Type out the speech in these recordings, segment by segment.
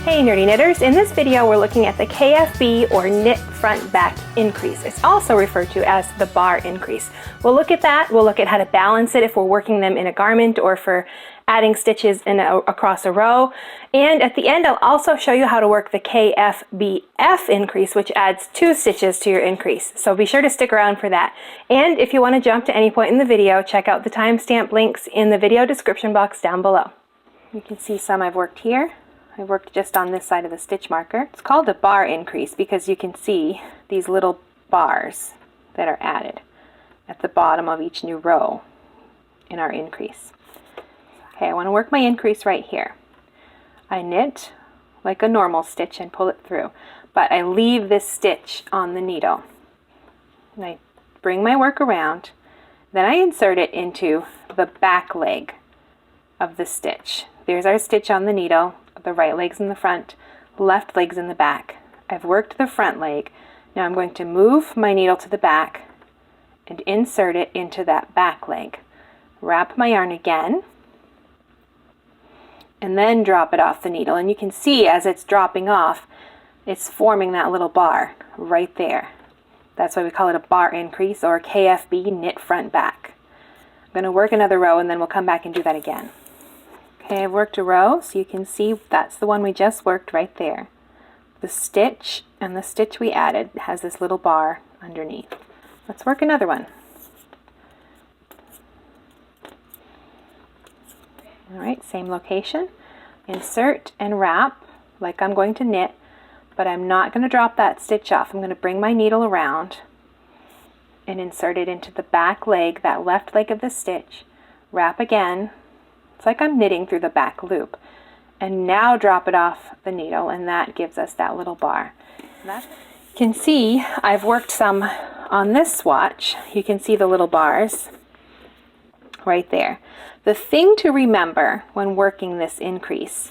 Hey nerdy knitters, in this video we're looking at the KFB or knit front back increase. It's also referred to as the bar increase. We'll look at that, we'll look at how to balance it if we're working them in a garment or for adding stitches across a row. And at the end I'll also show you how to work the KFBF increase, which adds 2 stitches to your increase. So be sure to stick around for that. And if you want to jump to any point in the video, check out the timestamp links in the video description box down below. You can see some I've worked here. I worked just on this side of the stitch marker. It's called a bar increase because you can see these little bars that are added at the bottom of each new row in our increase. Okay, I want to work my increase right here. I knit like a normal stitch and pull it through, but I leave this stitch on the needle. And I bring my work around, then I insert it into the back leg of the stitch. There's our stitch on the needle. The right leg's in the front, left leg's in the back. I've worked the front leg. Now I'm going to move my needle to the back and insert it into that back leg. Wrap my yarn again and then drop it off the needle. And you can see as it's dropping off, it's forming that little bar right there. That's why we call it a bar increase or KFB knit front back. I'm going to work another row and then we'll come back and do that again. Okay, I've worked a row, so you can see that's the one we just worked right there. The stitch and the stitch we added has this little bar underneath. Let's work another one. Alright, same location. Insert and wrap like I'm going to knit, but I'm not going to drop that stitch off. I'm going to bring my needle around and insert it into the back leg, that left leg of the stitch. Wrap again. It's like I'm knitting through the back loop. And now drop it off the needle, and that gives us that little bar. You can see I've worked some on this swatch. You can see the little bars right there. The thing to remember when working this increase,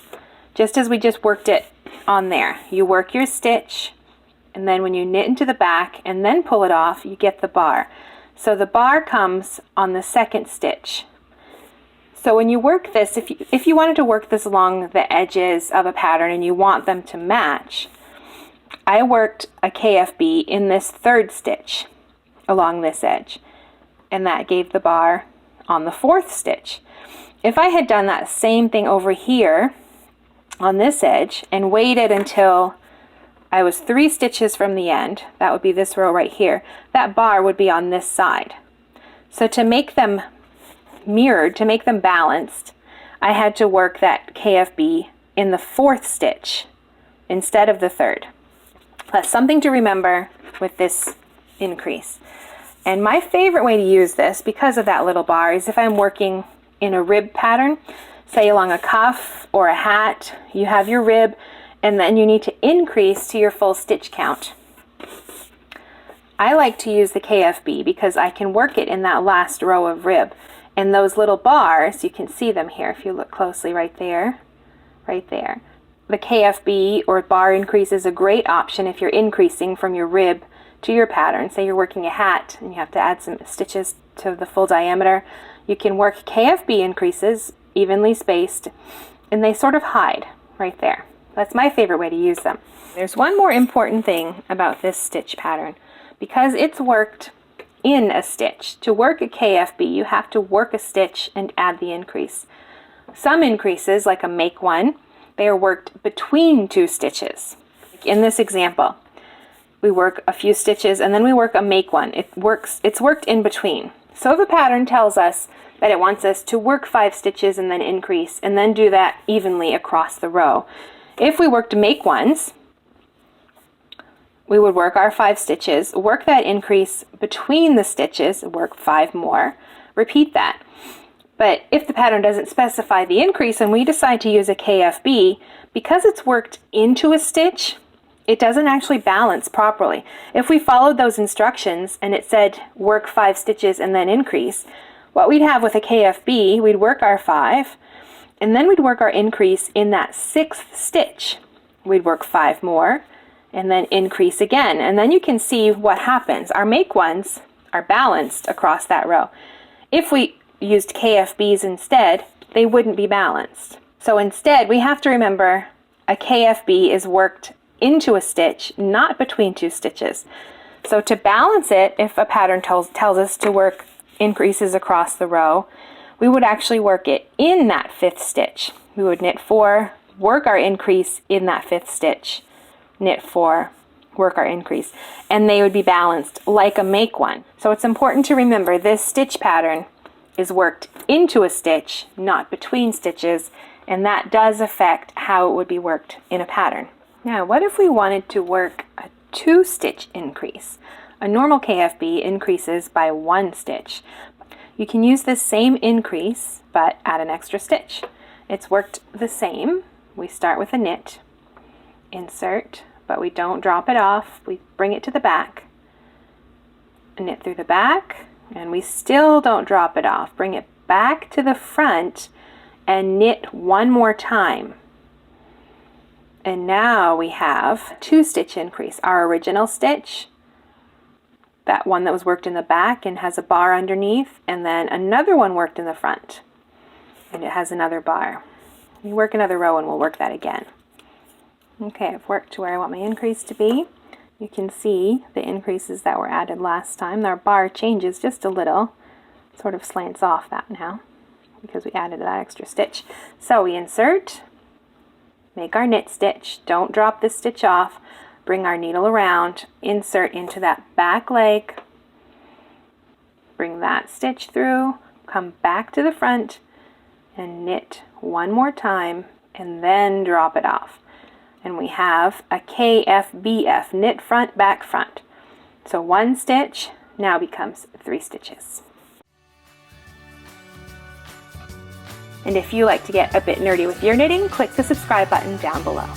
just as we just worked it on there, you work your stitch, and then when you knit into the back and then pull it off, you get the bar. So the bar comes on the second stitch. So when you work this, if you wanted to work this along the edges of a pattern and you want them to match, I worked a KFB in this third stitch along this edge, and that gave the bar on the fourth stitch. If I had done that same thing over here on this edge and waited until I was 3 stitches from the end, that would be this row right here, that bar would be on this side. So to make them mirrored, to make them balanced, I had to work that KFB in the 4th stitch instead of the 3rd. That's something to remember with this increase. And my favorite way to use this, because of that little bar, is if I'm working in a rib pattern, say along a cuff or a hat, you have your rib and then you need to increase to your full stitch count. I like to use the KFB because I can work it in that last row of rib. And those little bars, you can see them here if you look closely right there, right there. The KFB or bar increase is a great option if you're increasing from your rib to your pattern. Say you're working a hat and you have to add some stitches to the full diameter. You can work KFB increases, evenly spaced, and they sort of hide right there. That's my favorite way to use them. There's one more important thing about this stitch pattern. Because it's worked in a stitch. To work a KFB, you have to work a stitch and add the increase. Some increases, like a make one, they are worked between 2 stitches. In this example, we work a few stitches and then we work a make one. It's worked in between. So the pattern tells us that it wants us to work 5 stitches and then increase and then do that evenly across the row. If we worked make ones, we would work our 5 stitches, work that increase between the stitches, work 5 more, repeat that. But if the pattern doesn't specify the increase and we decide to use a KFB, because it's worked into a stitch, it doesn't actually balance properly. If we followed those instructions and it said work 5 stitches and then increase, what we'd have with a KFB, we'd work our 5 and then we'd work our increase in that 6th stitch. We'd work 5 more and then increase again. And then you can see what happens. Our make ones are balanced across that row. If we used KFBs instead, they wouldn't be balanced. So instead, we have to remember a KFB is worked into a stitch, not between two stitches. So to balance it, if a pattern tells us to work increases across the row, we would actually work it in that 5th stitch. We would knit 4, work our increase in that 5th stitch, knit 4, work our increase, and they would be balanced like a make one. So it's important to remember this stitch pattern is worked into a stitch, not between stitches, and that does affect how it would be worked in a pattern. Now, what if we wanted to work a 2-stitch increase? A normal KFB increases by 1 stitch. You can use this same increase, but add an extra stitch. It's worked the same. We start with a knit, insert, but we don't drop it off. We bring it to the back, knit through the back, and we still don't drop it off. Bring it back to the front and knit 1 more time. And now we have 2-stitch increase. Our original stitch, that one that was worked in the back and has a bar underneath, and then another one worked in the front and it has another bar. We work another row and we'll work that again. Okay, I've worked to where I want my increase to be. You can see the increases that were added last time. Our bar changes just a little, sort of slants off that now because we added that extra stitch. So we insert, make our knit stitch, don't drop this stitch off, bring our needle around, insert into that back leg, bring that stitch through, come back to the front and knit 1 more time and then drop it off. And we have a KFBF, knit front, back, front. So 1 stitch now becomes 3 stitches. And if you like to get a bit nerdy with your knitting, click the subscribe button down below.